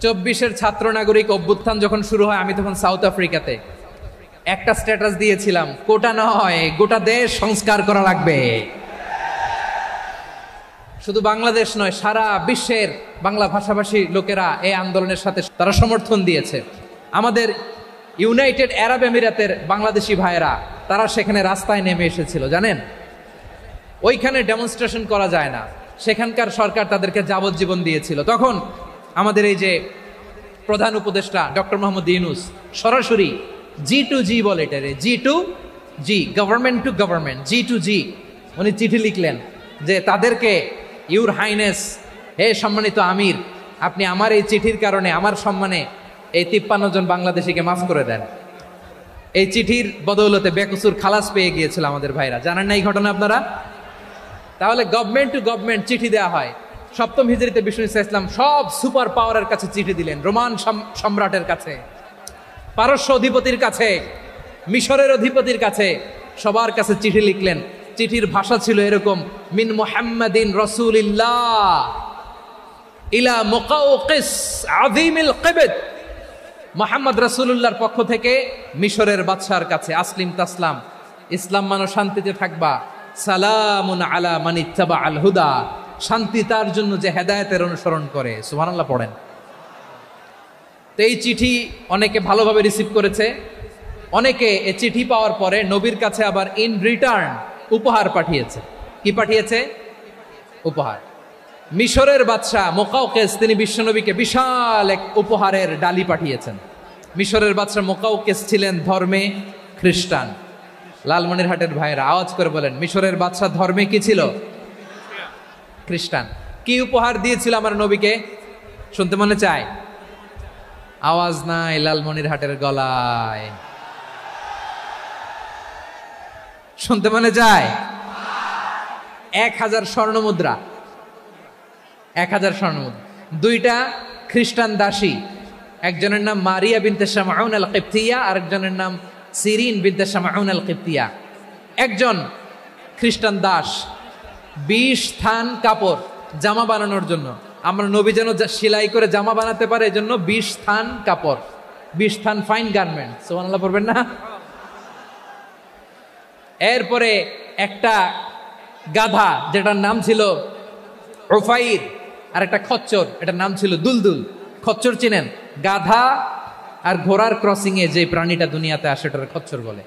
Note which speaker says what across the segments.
Speaker 1: 24-এর ছাত্র নাগরিক অভ্যুত্থান যখন শুরু হয়, আমি তখন সাউথ আফ্রিকাতে একটা স্ট্যাটাস দিয়েছিলাম, কোটা নয় গোটা দেশ সংস্কার করা লাগবে। শুধু বাংলাদেশ নয়, সারা বিশ্বের বাংলা ভাষাভাষী লোকেরা এই আন্দোলনের সাথে তারা সমর্থন দিয়েছে। আমাদের ইউনাইটেড আরব আমিরাতের বাংলাদেশি ভাইয়েরা তারা সেখানে রাস্তায় নেমে এসেছিল, জানেন? ওইখানে ডেমনস্ট্রেশন করা যায় না, সেখানকার সরকার তাদেরকে যাবজ্জীবন দিয়েছিল। তখন আমাদের এই যে প্রধান উপদেষ্টা ডক্টর মোহাম্মদ ইউনূস সরাসরি G2G বলে, এটারে G2G, government to government, G2G, উনি চিঠি লিখলেন যে তাদেরকে, ইউর হাইনেস, হে সম্মানিত আমির, আপনি আমার এই চিঠির কারণে আমার সম্মানে এই 53 জন বাংলাদেশিকে মাফ করে দেন। এই চিঠির বদৌলতে বেকসুর খালাস পেয়ে গিয়েছিল আমাদের ভাইরা, জানেন না এই ঘটনা আপনারা? তাহলে গভর্নমেন্ট টু গভর্নমেন্ট চিঠি দেওয়া হয়। সপ্তম হিজরিতে বিষ্ণু ইসলাম সব সুপার পাওয়ারের কাছে চিঠি দিলেন, রোমান সম্রাটের কাছে, পারস্য অধিপতির কাছে, মিশরের অধিপতির কাছে, সবার কাছে চিঠি লিখলেন। চিঠির ভাষা ছিল এরকম, মিন মুহাম্মাদিন রাসূলিল্লাহ ইলা মুকাওকিস আযীমিল কিবত, মুহাম্মদ রাসূলুল্লাহর পক্ষ থেকে মিশরের বাদশার কাছে, আসলিম তাসলাম, ইসলাম মানো শান্তিতে থাকবা, সালামুন আলা মান ইত্তাবা আল হুদা, শান্তি তার জন্য যে হেদায়েতের অনুসরণ করে। সুবহানাল্লাহ পড়েন। তো এই চিঠি অনেকে ভালোভাবে রিসিভ করেছে, অনেকে এই চিঠি পাওয়ার পরে নবীর কাছে আবার ইন রিটার্ন উপহার পাঠিয়েছে। কি পাঠিয়েছে? উপহার। মিশরের বাদশাহ মুকাওকিস তিনি বিশ্বনবীকে বিশাল এক উপহারের ডালি পাঠিয়েছেন। মিশরের বাদশাহ মুকাওকিস ছিলেন ধর্মে খ্রিস্টান। লালমনিরহাটের ভাইয়েরা আওয়াজ করে বলেন, মিশরের বাদশাহ ধর্মে কি ছিল? খ্রিস্টান। কি উপহার দিয়েছিল আমার নবীকে? শুনতে মনে চায়? আওয়াজ নাই লালমনিরহাটের গলায়, শুনতে মনে যায়? 1000 স্বর্ণ মুদ্রা, 1000 স্বর্ণ মুদ্রা। 2টা খ্রিস্টান দাসী, একজনের নাম মারিয়া বিনতে শামউন আল কিবতিয়া, আরেকজনের নাম সিরিন বিনতে শামউন আল কিবতিয়া। একজন খ্রিস্টান দাস 20 থান কাপড় জামা বানানোর জন্য, আমরা নবী যেন সেলাই করে জামা বানাতে পারে এজন্য 20 থান কাপড়, 20 থান ফাইন গার্মেন্ট। সুবহানাল্লাহ পড়বেন না? এরপরে একটা গাধা যেটার নাম ছিল উফাইর, আর একটা খচ্চর, এটার নাম ছিল দুলদুল। খচ্চর চিনেন? গাধা আর ঘোড়ার ক্রসিং এ যে প্রাণীটা দুনিয়াতে আসে ওটার খচ্চর বলে।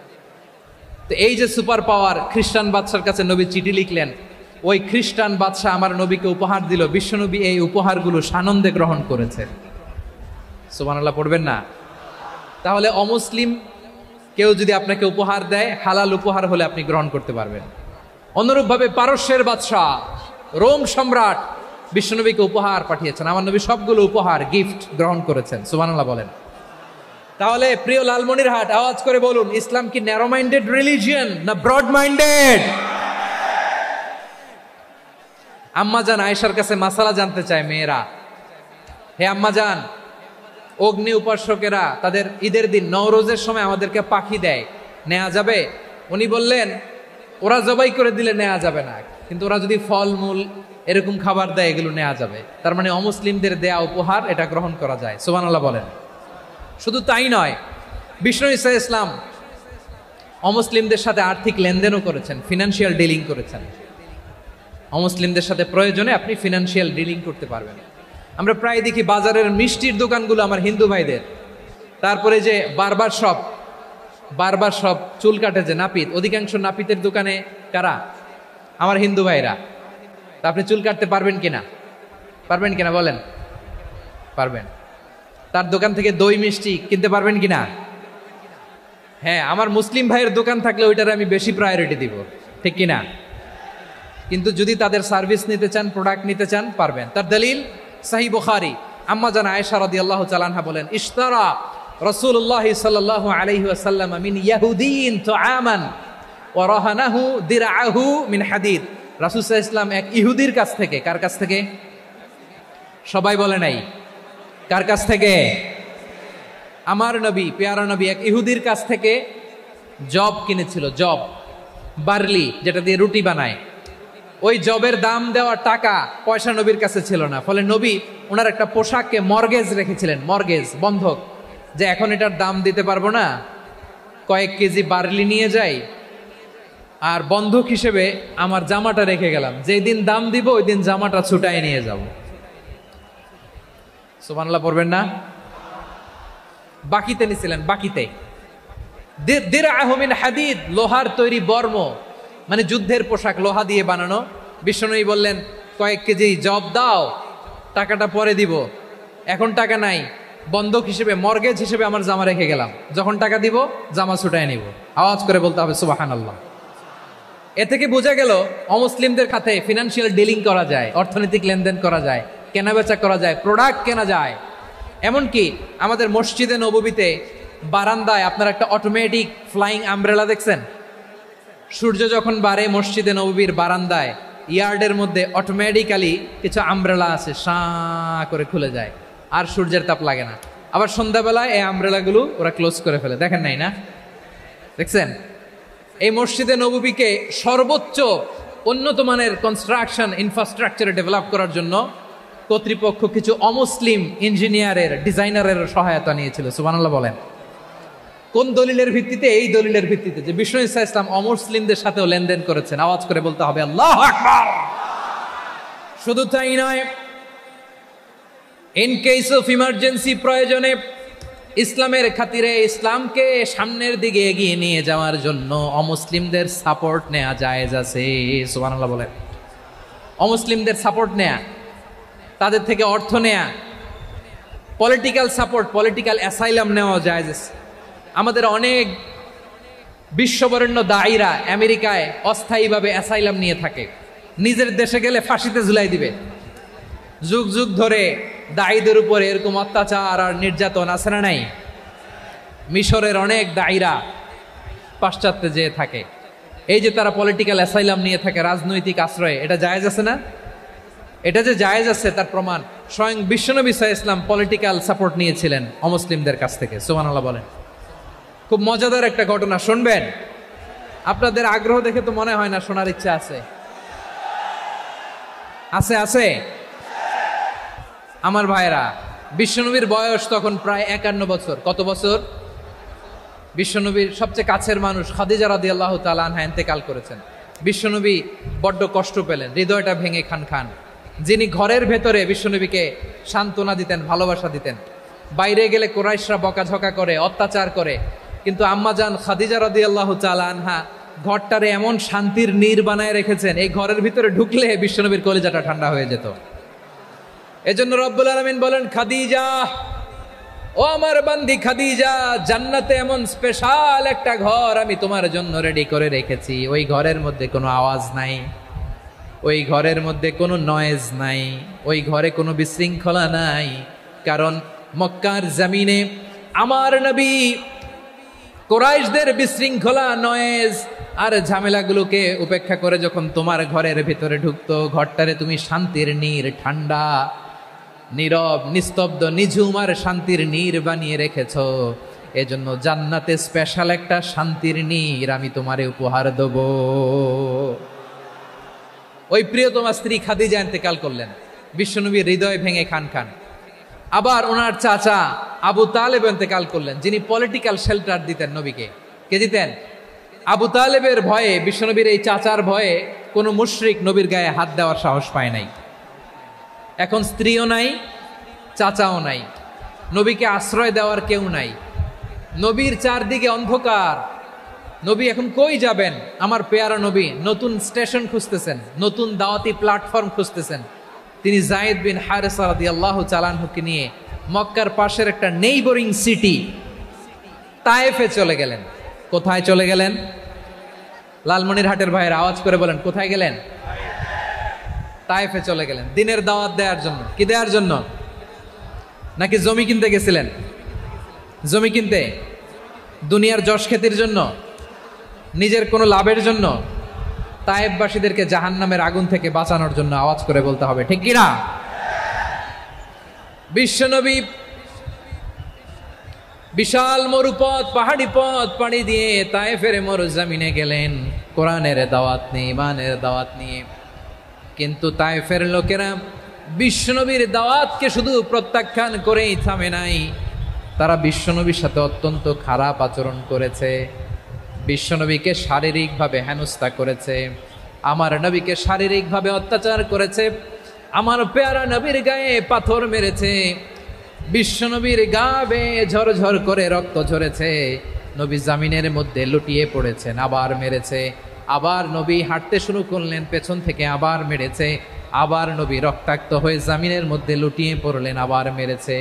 Speaker 1: তো এই যে সুপার পাওয়ার খ্রিস্টান বাদশার কাছে নবী চিঠি লিখলেন, ওই খ্রিস্টান বাদশাহ আমার নবীকে উপহার দিল। বিশ্বনবী এই উপহারগুলো সানন্দে গ্রহণ করেছে। সুবহানাল্লাহ পড়বেন না? তাহলে অমুসলিম কেউ যদি আপনাকে উপহার দেয়, হালাল উপহার হলে আপনি গ্রহণ করতে পারবেন। অনুরূপভাবে পারস্যের বাদশাহ, রোম সম্রাট বিশ্বনবীকে উপহার পাঠিয়েছেন, আমার নবী সবগুলো উপহার গিফট গ্রহণ করেছেন। সুবহানাল্লাহ বলেন। তাহলে প্রিয় লালমনিরহাট আওয়াজ করে বলুন, ইসলাম কি ন্যারো মাইন্ডেড রিলিজিয়ন না ব্রড মাইন্ডেড? আম্মাজান আয়েশার কাছে মাসালা জানতে চায় মেয়েরা, হে আম্মাজান, অগ্নি উপাসকেরা তাদের ঈদের দিন নওরোজের সময় আমাদেরকে পাখি দেয়, নেওয়া যাবে? উনি বললেন, ওরা জবাই করে দিলে নেওয়া যাবে না, কিন্তু ওরা যদি ফলমূল এরকম খাবার দেয় এগুলো নেওয়া যাবে। তার মানে অমুসলিমদের দেয়া উপহার এটা গ্রহণ করা যায়। সুবহানাল্লাহ বলেন। শুধু তাই নয়, বিষ্ণু ঈসা ইসলাম অমুসলিমদের সাথে আর্থিক লেনদেনও করেছেন, ফিনান্সিয়াল ডিলিং করেছেন। অমুসলিমদের সাথে প্রয়োজনে আপনি ফিনান্সিয়াল ডিলিং করতে পারবেন। আমরা প্রায় দেখি বাজারের মিষ্টির দোকানগুলো আমার হিন্দু ভাইদের, তারপরে যে বারবার শপ, চুল কাটে যে নাপিত, অধিকাংশ নাপিতের দোকানে কারা? আমার হিন্দু ভাইরা। তা আপনি চুল কাটতে পারবেন কিনা? পারবেন কিনা বলেন? পারবেন। তার দোকান থেকে দই মিষ্টি কিনতে পারবেন কিনা? হ্যাঁ, আমার মুসলিম ভাইয়ের দোকান থাকলে ওইটারে আমি বেশি প্রায়োরিটি দিব, ঠিক কিনা? কিন্তু যদি তাদের সার্ভিস নিতে চান, প্রোডাক্ট নিতে চান, পারবেন। তার দলিল সহিহ বুখারী, আম্মা জান আয়েশা রাদিয়াল্লাহু তাআলা আনহা বলেন, ইশতারা রাসূলুল্লাহ সাল্লাল্লাহু আলাইহি ওয়াসাল্লাম মিন ইয়াহুদিয়িন তুআমান ওয়া রাহানাহু দিরআহু মিন হাদিদ। রাসূল সাল্লাল্লাহু আলাইহি ওয়াসাল্লাম এক ইহুদির কাছ থেকে, কার কাছ থেকে? সবাই বলে নাই কার কাছ থেকে? আমার নবী, পেয়ারা নবী এক ইহুদির কাছ থেকে জব কিনেছিল। জব, বার্লি, যেটা দিয়ে রুটি বানায়। ওই জবের দাম দেওয়ার টাকা পয়সা নবীর কাছে ছিল না, ফলে নবী ওনার একটা পোশাককে মর্গেজ রেখেছিলেন, মর্গেজ বন্ধক, যে এখন এটার দাম দিতে পারবো না, কয়েক কেজি বার্লি নিয়ে যাই আর বন্ধক হিসেবে আমার জামাটা রেখে গেলাম, যেই দিন দাম দিব ওই দিন জামাটা ছুটাই নিয়ে যাব। সুবহানাল্লাহ পড়বেন না? বাকিতে নিছিলেন, বাকিতে। দিরআহু মিন হাদিদ, লোহার তৈরি বর্ম, মানে যুদ্ধের পোশাক, লোহা দিয়ে বানানো। বিষ্ণুনবী বললেন কয়েক কেজি জব দাও, টাকাটা পরে দিব, এখন টাকা নাই, বন্ধক হিসেবে মর্গেজ হিসেবে আমার জামা রেখে গেলাম, যখন টাকা দিব জামা ছুটায় নিব। আওয়াজ করে বলতে হবে সুবহানাল্লাহ। এ থেকে বোঝা গেল অমুসলিমদের সাথে ফিনান্সিয়াল ডিলিং করা যায়, অর্থনৈতিক লেনদেন করা যায়, কেনাবেচা করা যায়, প্রোডাক্ট কেনা যায়। এমনকি আমাদের মসজিদে নববীতে বারান্দায় আপনার একটা অটোমেটিক ফ্লাইং আমব্রেলা দেখছেন? সূর্য যখন বাড়ে মসজিদে নববীর বারান্দায় ইয়ার্ডের মধ্যে অটোমেটিক্যালি কিছু আমব্রেলা আছে, সাঁ করে খুলে যায়, আর সূর্যের তাপ লাগে না। আবার সন্ধ্যাবেলায় এই আমব্রেলাগুলো ওরা ক্লোজ করে ফেলে, দেখেন নাই না? দেখছেন? এই মসজিদে নববীকে সর্বোচ্চ উন্নত মানের কনস্ট্রাকশন ইনফ্রাস্ট্রাকচারে ডেভেলপ করার জন্য কর্তৃপক্ষ কিছু অমুসলিম ইঞ্জিনিয়ারের, ডিজাইনারের সহায়তা নিয়েছিল। সুবহানাল্লাহ বলেন। কোন দলিলের ভিত্তিতে? এই দলিলের ভিত্তিতে যে বিষ্ণু ঈসা ইসলাম অমুসলিমদের সাথেও লেনদেন করেছেন। আওয়াজ করে বলতে হবে আল্লাহু আকবার। শুধু তাই নয়, ইন কেস অফ ইমার্জেন্সি, প্রয়োজনে ইসলামের খাতিরে, ইসলামকে সামনের দিকে এগিয়ে নিয়ে যাওয়ার জন্য অমুসলিমদের সাপোর্ট নেওয়া জায়েজ আছে। সুবহানাল্লাহ বলেন। অমুসলিমদের সাপোর্ট নেয়া, তাদের থেকে অর্থ নেয়া, পলিটিক্যাল সাপোর্ট, পলিটিক্যাল অ্যাসাইলাম নেওয়া জায়েজ আছে। আমাদের অনেক বিশ্ববরেণ্য দায়ীরা আমেরিকায় অস্থায়ীভাবে অ্যাসাইলাম নিয়ে থাকে, নিজের দেশে গেলে ফাঁসিতে ঝুলাই দিবে। যুগ যুগ ধরে দায়ীদের উপরে এরকম অত্যাচার আর নির্যাতন আছে না নাই? মিশরের অনেক দায়ীরা পাশ্চাত্যে যেয়ে থাকে, এই যে তারা পলিটিক্যাল অ্যাসাইলাম নিয়ে থাকে, রাজনৈতিক আশ্রয়, এটা জায়েজ আছে না? এটা যে জায়েজ আছে তার প্রমাণ স্বয়ং বিশ্বনবী সাল্লাল্লাহু আলাইহি ওয়াসাল্লাম পলিটিক্যাল সাপোর্ট নিয়েছিলেন অমুসলিমদের কাছ থেকে। সুবহানাল্লাহ বলেন। খুব মজাদার একটা ঘটনা, শুনবেন? আপনাদের আগ্রহ দেখে তো মনে হয় না শোনার ইচ্ছা আছে। আছে আছে আমার ভাইরা, বিশ্বনবীর বয়স তখন প্রায় 51 বছর। কত বছর? বিশ্বনবীর সবচেয়ে কাছের মানুষ খাদিজা রাদিয়াল্লাহু তাআলা আনহা ইন্তেকাল করেছেন। বিশ্বনবী বড্ড কষ্ট পেলেন, হৃদয়টা ভেঙে খান খান। যিনি ঘরের ভেতরে বিশ্বনবীকে সান্ত্বনা দিতেন, ভালোবাসা দিতেন, বাইরে গেলে কুরাইশরা বকাঝকা করে, অত্যাচার করে, কিন্তু আম্মাজান খাদিজা রাদিয়াল্লাহু তাআলা আনহা ঘরটারে এমন শান্তির নীড় বানায় রেখেছেন, এই ঘরের ভিতরে ঢুকলে বিশ্বনবীর কলিজাটা ঠান্ডা হয়ে যেত। এজন্য রব্বুল আলামিন বলেন, খাদিজা, ও আমার বান্দি খাদিজা, জান্নাতে এমন স্পেশাল একটা ঘর আমি তোমার জন্য রেডি করে রেখেছি। ওই ঘরের মধ্যে কোনো আওয়াজ নাই, ওই ঘরের মধ্যে কোনো নয়েজ নাই, ওই ঘরে কোনো বিশৃঙ্খলা নাই। কারণ মক্কার জমিনে আমার নবী কুরাইশদের বিশৃঙ্খলা, নয়েজ আর ঝামেলাগুলোকে উপেক্ষা করে যখন তোমার ঘরের ভিতরে ঢুকতো, ঘরটারে তুমি শান্তির নীড়, ঠান্ডা, নীরব, নিস্তব্ধ, নিঝুম আর শান্তির নীড় বানিয়ে রেখেছ। এজন্য জান্নাতে স্পেশাল একটা শান্তির নীড় আমি তোমারে উপহার দেব। ওই প্রিয়তমা স্ত্রী খাদিজা ইন্তেকাল করলেন, বিশ্বনবীর হৃদয় ভেঙে খান খান। আবার ওনার চাচা আবু তালেব ইন্তেকাল করলেন, যিনি পলিটিক্যাল শেল্টার দিতেন নবীকে। কে দিতেন? আবু তালেবের ভয়ে, বিশ্বনবীর এই চাচার ভয়ে কোনো মুশরিক নবীর গায়ে হাত দেওয়ার সাহস পায় নাই। এখন স্ত্রীও নাই, চাচাও নাই, নবীকে আশ্রয় দেওয়ার কেউ নাই, নবীর চারদিকে অন্ধকার। নবী এখন কই যাবেন? আমার পেয়ারা নবী নতুন স্টেশন খুঁজতেছেন, নতুন দাওয়াতি প্ল্যাটফর্ম খুঁজতেছেন। তিনি যায়েদ বিন হারেসা রাদিয়াল্লাহু তাআলা আনহুকে নিয়ে মক্কার পাশের একটা নেইবরিং সিটি তায়েফে চলে গেলেন। কোথায় চলে গেলেন? লালমনিরহাটের ভাইয়ের আওয়াজ করে বলেন, কোথায় গেলেন? তায়েফে চলে গেলেন দিনের দাওয়াত দেওয়ার জন্য। কি দেওয়ার জন্য? নাকি জমি কিনতে গেছিলেন? জমি কিনতে, দুনিয়ার যশ খ্যাতির জন্য, নিজের কোনো লাভের জন্য? তায়েফবাসীদেরকে জাহান্নামের আগুন থেকে বাঁচানোর জন্য। আওয়াজ করে বলতে হবে ঠিক কিনা? বিশ্বনবী বিশাল মরুপথ, পাহাড়ি পথ পাড়ি দিয়ে তায়েফের মরুজমিনে গেলেন কোরআনের দাওয়াত নিয়ে, ইমানের দাওয়াত নিয়ে। কিন্তু তায়েফের লোকেরা বিশ্বনবীর দাওয়াতকে শুধু প্রত্যাখ্যান করেই থামে নাই, তারা বিশ্বনবীর সাথে অত্যন্ত খারাপ আচরণ করেছে, বিশ্বনবীকে শারীরিকভাবে হেনস্থা করেছে, আমার নবীকে শারীরিকভাবে অত্যাচার করেছে, আমার পেয়ারা নবীর গায়ে পাথর মেরেছে, বিশ্বনবীর গা বেয়ে ঝরঝর করে রক্ত ঝরেছে, নবী জামিনের মধ্যে লুটিয়ে পড়েছেন, আবার মেরেছে, আবার নবী হাঁটতে শুরু করলেন, পেছন থেকে আবার মেরেছে, আবার নবী রক্তাক্ত হয়ে জামিনের মধ্যে লুটিয়ে পড়লেন, আবার মেরেছে।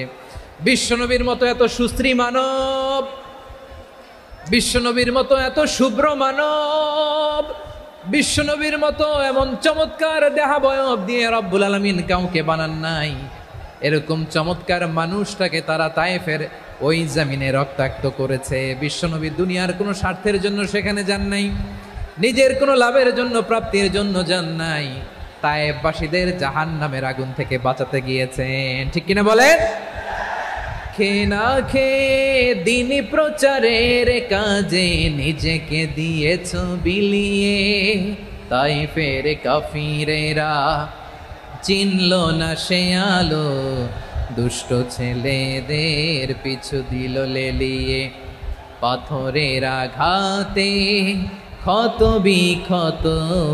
Speaker 1: বিশ্বনবীর মতো এত সুশ্রী মানব, বিশ্বনবীর মতো এত শুভ্র মানব, বিশ্বনবীর মতো এমন চমৎকার দেহাবয়ব দিয়ে রব্বুল আলামিন কাউকে বানান নাই। এরকম চমৎকার মানুষটাকে তারা তায়েফের ওই জামিনে রক্তাক্ত করেছে। বিশ্বনবী দুনিয়ার কোনো স্বার্থের জন্য সেখানে যান নাই, নিজের কোনো লাভের জন্য, প্রাপ্তির জন্য যান নাই, তায়েফবাসীদের জাহান্নামের আগুন থেকে বাঁচাতে গিয়েছেন। ঠিক কিনা বলেন? খেয়ে না খেয়ে দিন প্রচারের কাজে নিজেকে দিয়েছ বিলিয়ে, তায়েফের কাফিরেরা চিনল না সে আলো, দুষ্ট ছেলেদের পিছু দিল লেলিয়ে, পাথরের আঘাতে ক্ষত বিক্ষত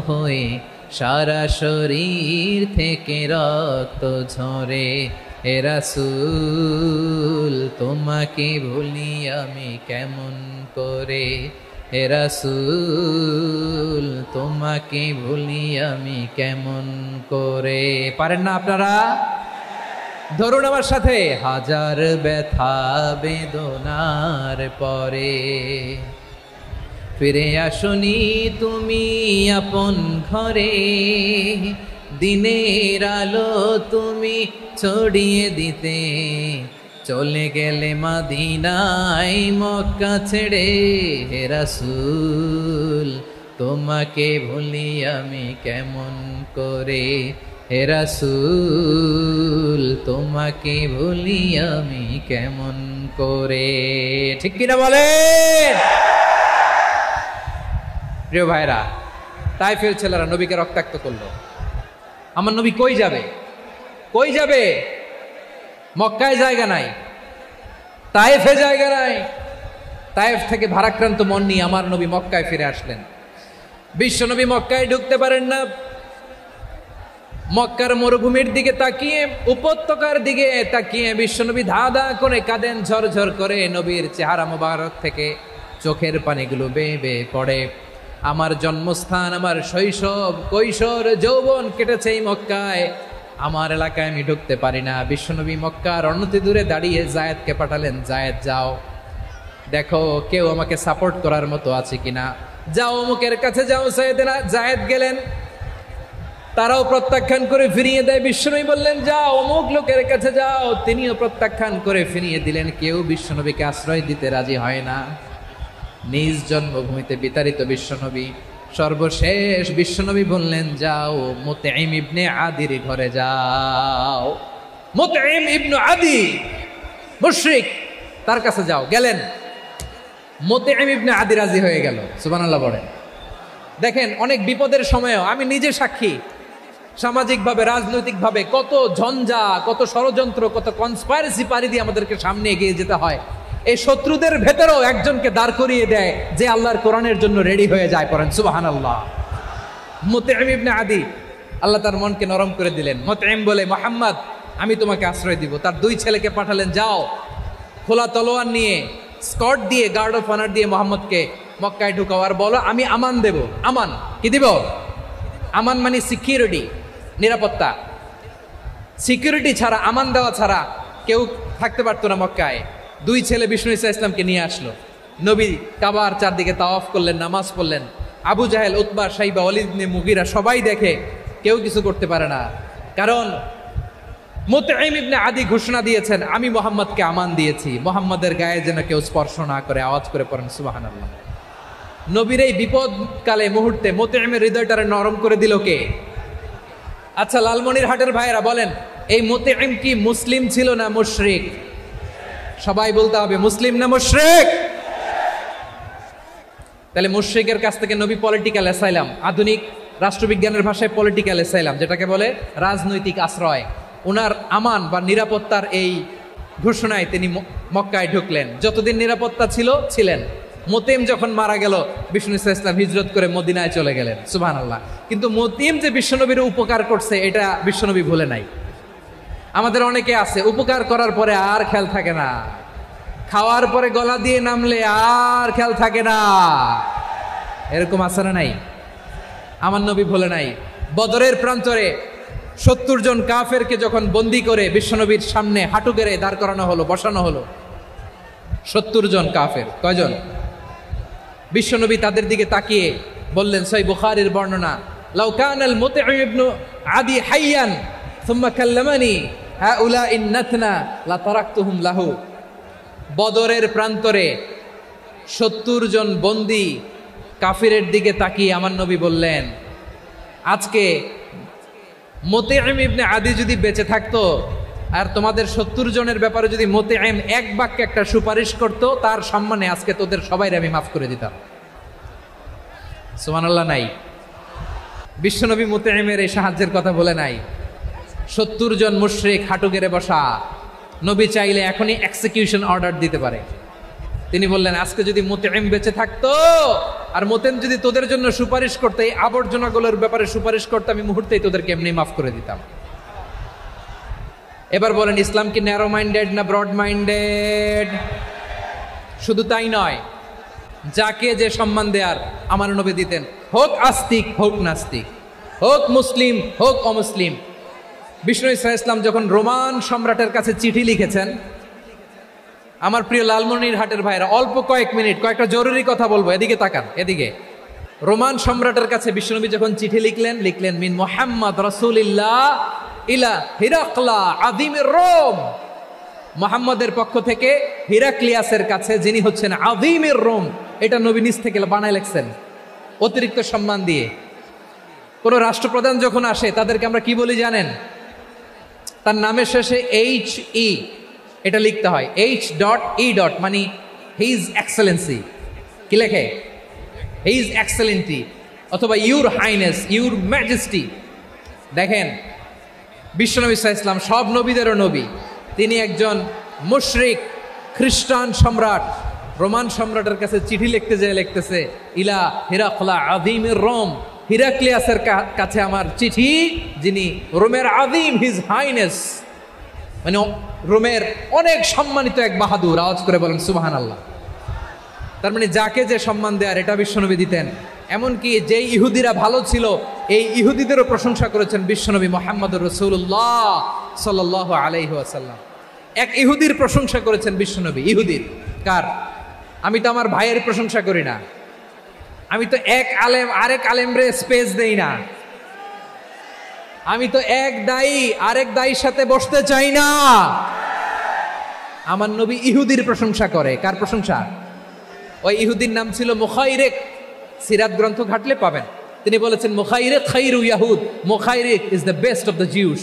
Speaker 1: হয়ে সারা শরীর থেকে রক্ত ঝরে। হে রাসূল তোমাকে ভুলি আমি কেমন করে, হে রাসূল তোমাকে ভুলি আমি কেমন করে। পারেন না আপনারা? ধরুন আমার সাথে, হাজার ব্যথা বেদনার পরে ফিরে আসনি তুমি আপন ঘরে, দিনের আলো তুমি ছড়িয়ে দিতে, চলে গেলে মদিনায় মক্কা ছেড়ে। হে রাসূল তোমাকে ভুলি আমি কেমন করে, হে রাসূল তোমাকে ভুলি আমি কেমন করে। ঠিক কিনা বলেন? প্রিয় ভাইরা, তায়েফের ছেলেরা নবীকে রক্তাক্ত করলো। আমার নবী কই যাবে? কই যাবে? মক্কায় জায়গা নাই, তায়েফে জায়গা নাই। তায়েফ থেকে ভারাক্রান্ত মন নিয়ে আমার নবী মক্কায় ফিরে আসলেন। বিশ্ব নবী মক্কায় ঢুকতে পারেন না। মক্কার মরুভূমির দিকে তাকিয়ে, উপত্যকার দিকে তাকিয়ে বিশ্বনবী ধা ধা করে কাঁদেন, ঝরঝর করে নবীর চেহারা মোবারক থেকে চোখের পানিগুলো বেয়ে বেয়ে পড়ে। আমার জন্মস্থান, আমার শৈশব, কৈশোর, যৌবন কেটেছে এই মক্কায়, আমার এলাকায় আমি ঢুকতে পারি না। বিশ্বনবী মক্কার অনতি দূরে দাঁড়িয়ে জায়েদকে পাঠালেন, জায়েদ যাও দেখো কেউ আমাকে সাপোর্ট করার মতো আছে কিনা, যাও অমুকের কাছে যাও। জায়েদ গেলেন, তারাও প্রত্যাখ্যান করে ফিরিয়ে দেয়। বিশ্বনবী বললেন যাও অমুক লোকের কাছে যাও, তিনিও প্রত্যাখ্যান করে ফিরিয়ে দিলেন। কেউ বিশ্বনবীকে আশ্রয় দিতে রাজি হয় না। নিজ জন্মভূমিতে বিতাড়িত বিশ্বনবী, সর্বশেষ বিশ্বনবী বললেন যাও মুতঈম ইবনে আদির ঘরে যাও। মুতঈম ইবনে আদি মুশরিক, তার কাছে যাও। গেলেন, মুতঈম ইবনে আদি রাজি হয়ে গেল। সুবহানাল্লাহ বলেন। দেখেন, অনেক বিপদের সময়ও আমি নিজে সাক্ষী, সামাজিকভাবে, রাজনৈতিকভাবে কত ঝঞ্ঝা, কত ষড়যন্ত্র, কত কনস্পাইরেসি পাড়ি দিয়ে আমাদেরকে সামনে এগিয়ে যেতে হয়। এই শত্রুদের ভেতরেও একজনকে দাঁড় করিয়ে দেয় যে আল্লাহর কোরআনের জন্য রেডি হয়ে যায়। পড়েন সুবহানাল্লাহ। মুতঈম ইবনে আদি, আল্লাহ তার মনকে নরম করে দিলেন। মুতঈম বলে, মুহাম্মদ আমি তোমাকে আশ্রয় দিব। তার দুই ছেলেকে পাঠালেন, যাও খোলা তলোয়ার নিয়ে, স্কট দিয়ে, গার্ড অফ অনার দিয়ে মুহাম্মদকে মক্কায় ঢুকাও, আর বলো আমি আমান দেব। আমান কি দিব? আমান মানে সিকিউরিটি, নিরাপত্তা। সিকিউরিটি ছাড়া, আমান দেওয়া ছাড়া কেউ থাকতে পারতো না মক্কায়। দুই ছেলে বিষ্ণু ইসা ইসলামকে নিয়ে আসলো। নবী কাবার চারদিকে তাওয়াফ করলেন, নামাজ পড়লেন। আবু জাহেল, উতবা, শাইবা, ওয়ালিদ ইবনে মুগীরা সবাই দেখে, কেউ কিছু করতে পারে না। কারণ মুতঈম ইবনে আদি ঘোষণা দিয়েছেন, আমি মুহাম্মদকে আমান দিয়েছি, মুহাম্মদের গায়ে যেন কেউ স্পর্শ না করে। আওয়াজ করে পড়েন সুবহানাল্লাহ। নবীর এই বিপদকালে মুহূর্তে মুতঈমের হৃদয়টারে নরম করে দিল কে? আচ্ছা, লালমনিরহাটের ভাইয়েরা বলেন, এই মুতঈম কি মুসলিম ছিল না মুশরিক? সবাই বলতে হবে, মুসলিম না মুশরিক? তাহলে মুশরিকের কাছ থেকে নবী পলিটিক্যাল অ্যাসাইলাম, আধুনিক রাষ্ট্রবিজ্ঞানের ভাষায় পলিটিক্যাল অ্যাসাইলাম, যেটাকে বলে রাজনৈতিক আশ্রয়। ওনার আমান বা নিরাপত্তার এই ঘোষণায় তিনি মক্কায় ঢুকলেন। যতদিন নিরাপত্তা ছিলেন। মোতেম যখন মারা গেল, বিষ্ণু ইসলাম হিজরত করে মদিনায় চলে গেলেন। সুবহানাল্লাহ। কিন্তু মোতেম যে বিশ্বনবীর উপকার করছে এটা বিশ্বনবী ভুলে নাই। আমাদের অনেকে আছে উপকার করার পরে আর খেয়াল থাকে না, খাওয়ার পরে গলা দিয়ে নামলে আর খেয়াল থাকে না, এরকম আছে না নাই? আমার নবী ভুলে নাই। বদরের প্রান্তরে 70 জন কাফেরকে যখন বন্দি করে বিশ্বনবীর সামনে হাঁটু গেড়ে দাঁড় করানো হলো, বসানো হলো, 70 জন কাফের। কয়জন? বিশ্বনবী তাদের দিকে তাকিয়ে বললেন, সহিহ বুখারীর বর্ণনা, লাউ কানাল মুতঈম ইবনু আদি হাইয়ান সুম্মা কাল্লামানি হাউলাইন নাতনা লা তারাকতুহুম লাহু। বদরের প্রান্তরে 70 জন বন্দী কাফিরের দিকে তাকিয়ে আমার নবী বললেন, আজকে মুতঈম ইবনে আদি যদি বেঁচে থাকতো আর তোমাদের 70 জনের ব্যাপারে যদি মুতঈম এক বাক্যে একটা সুপারিশ করত, তার সম্মানে আজকে তোদের সবাইকে আমি মাফ করে দিতাম। সুবহানাল্লাহ। নাই? বিশ্বনবী মুতঈমের এই সাহায্যের কথা বলে নাই। 70 জন মুশরিক হাঁটু গেড়ে বসা, নবী চাইলে এখনই এক্সিকিউশন অর্ডার দিতে পারে। তিনি বললেন, আজকে যদি মুতঈম বেঁচে থাকতো আর মুতঈম যদি তোদের জন্য সুপারিশ করতে, এই আবর্জনাগুলোর ব্যাপারে সুপারিশ করতে, আমি মুহূর্তেই তোদেরকে এমনি মাফ করে দিতাম। এবার বলেন, ইসলাম কি ন্যারো মাইন্ডেড না ব্রড মাইন্ডেড? শুধু তাই নয়, যাকে যে সম্মান দেয়ার আমার নবী দিতেন, হোক আস্তিক হোক নাস্তিক, হোক মুসলিম হোক অমুসলিম। বিষ্ণু ইসলাম যখন রোমান সম্রাটের কাছে চিঠি লিখেছেন, আমার প্রিয় লালমনিরহাটের ভাইরা, অল্প কয়েক মিনিট কয়েকটা জরুরি কথা বলবো, এদিকে তাকান, এদিকে। রোমান সম্রাটের কাছে বিশ্বনবী যখন চিঠি লিখলেন মিন মুহাম্মদ রাসূলিল্লাহ ইলা হিরাকলা আযীমির রোম, মুহাম্মদের পক্ষ থেকে হিরাক্লিয়াসের কাছে, যিনি হচ্ছেন আযীমির রোম। এটা নবী নিজ থেকে বানায় লিখছেন অতিরিক্ত সম্মান দিয়ে। কোন রাষ্ট্রপ্রধান যখন আসে তাদেরকে আমরা কি বলি জানেন? তার নামের শেষে HE এটা লিখতে হয়, H.E. মানে হিজ এক্সেলেন্সি। কি লেখে? হিজ এক্সেলেন্টি, অথবা ইউর হাইনেস, ইউর ম্যাজেস্টি। দেখেন, বিশ্বনবী সাল্লাল্লাহু আলাইহি ওয়াসাল্লাম সব নবীদেরও নবী, তিনি একজন মুশরিক খ্রিস্টান সম্রাট রোমান সম্রাটের কাছে চিঠি লিখতে যেয়ে লিখতেছে, ইলা হিরাকলা আযীমির রোম, হিরাক্লিয়াসের কাছে আমার চিঠি, যিনি রোমের আযীম, হিজ হাইনেস, মানে রোমের অনেক সম্মানিত এক বাহাদুর। আওয়াজ করে বলেন সুবহানাল্লাহ। তার মানে যাকে যে সম্মান দেয়ার এটা বিশ্বনবী দিতেন। এমনকি যেই ইহুদিরা ভালো ছিল, এই ইহুদিদেরও প্রশংসা করেছেন বিশ্বনবী মুহাম্মদুর রাসূলুল্লাহ সাল্লাল্লাহু আলাইহি ওয়াসাল্লাম। এক ইহুদির প্রশংসা করেছেন বিশ্বনবী। ইহুদির কার? আমি তো আমার ভাইয়ের প্রশংসা করি না, আমি তো এক আলেম আরেক আলেমরে স্পেস দেই না, আমি তো এক দায়ী আরেক দায়ীর সাথে বসতে চাই না। আমার নবী ইহুদির প্রশংসা করে। কার প্রশংসা? ওই ইহুদির নাম ছিল মুখাইরেক। সিরাত গ্রন্থ ঘাটলে পাবেন। তিনি বলেছেন, মুখাইরেক খাইরু ইয়াহুদ, Mukhayriq is the best of the Jews.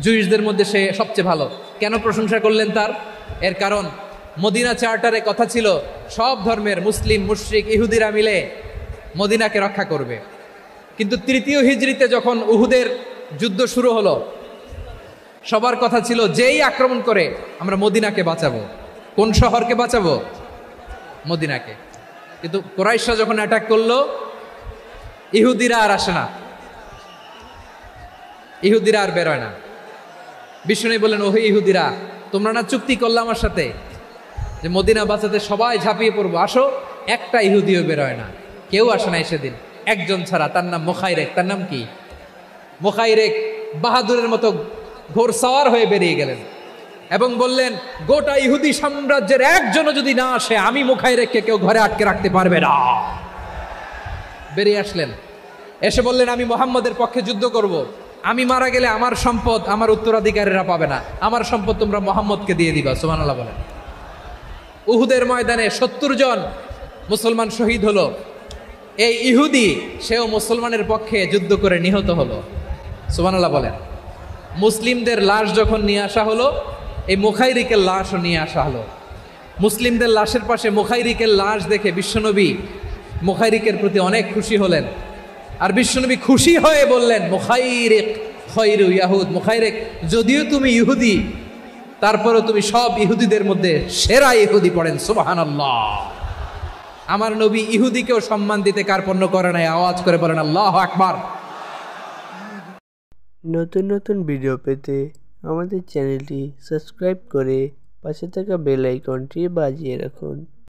Speaker 1: জুইসদের মধ্যে সে সবচেয়ে ভালো। কেন প্রশংসা করলেন তার? এর কারণ মদিনা চার্টারে কথা ছিল সব ধর্মের মুসলিম, মুশরিক, ইহুদিরা মিলে মদিনাকে রক্ষা করবে। কিন্তু 3য় হিজরিতে যখন উহুদের যুদ্ধ শুরু হলো, সবার কথা ছিল যেই আক্রমণ করে আমরা মদিনাকে বাঁচাবো। কোন শহরকে বাঁচাবো? মদিনাকে। কিন্তু কুরাইশরা যখন অ্যাটাক করলো, ইহুদিরা আর আসে না, ইহুদিরা আর বেরোয় না। বিষ্ণু বললেন, ওহে ইহুদিরা, তোমরা না চুক্তি করলে আমার সাথে যে মদিনা বাঁচাতে সবাই ঝাঁপিয়ে পড়বো, আসো। একটা ইহুদিও বেরোয় না, কেউ আসে নাই সেদিন, একজন ছাড়া। তার নাম মুখাইরেক। তার নাম কি? মুখাইরেক বাহাদুরের মতো ঘোড়সাওয়ার হয়ে বেরিয়ে গেলেন এবং বললেন, গোটা ইহুদি সাম্রাজ্যের একজনও যদি না আসে, আমি মুখাইরেককে কেউ ঘরে আটকে রাখতে পারবে না। বেরিয়ে আসলেন, এসে বললেন, আমি মুহাম্মদের পক্ষে যুদ্ধ করব। আমি মারা গেলে আমার সম্পদ আমার উত্তরাধিকারীরা পাবে না, আমার সম্পদ তোমরা মুহাম্মদকে দিয়ে দিবা। সুবহানাল্লাহ বলেন। উহুদের ময়দানে 70 জন মুসলমান শহীদ হলো। এই ইহুদি, সেও মুসলমানের পক্ষে যুদ্ধ করে নিহত হলো। সুবহানাল্লাহ বলেন। মুসলিমদের লাশ যখন নিয়ে আসা হলো, এই মুখাইরিকের লাশও নিয়ে আসা হলো। মুসলিমদের লাশের পাশে মুখাইরিকের লাশ দেখে বিশ্বনবী মুখাইরিকের প্রতি অনেক খুশি হলেন। আর বিশ্বনবী খুশি হয়ে বললেন মুখাইরিক খৈরু ইয়াহুদ, মুখাইরিক যদিও তুমি ইহুদি তারপরও তুমি সব ইহুদিদের মধ্যে সেরা ইহুদি। পড়েন সুবহানাল্লাহ। আমার নবী ইহুদিকেও সম্মান দিতে কার্পণ্য করে নাই, আওয়াজ করে বলেন আল্লাহু আকবার।
Speaker 2: নতুন নতুন ভিডিও পেতে আমাদের চ্যানেলটি সাবস্ক্রাইব করে পাশে থাকা বেল আইকনটি বাজিয়ে রাখুন।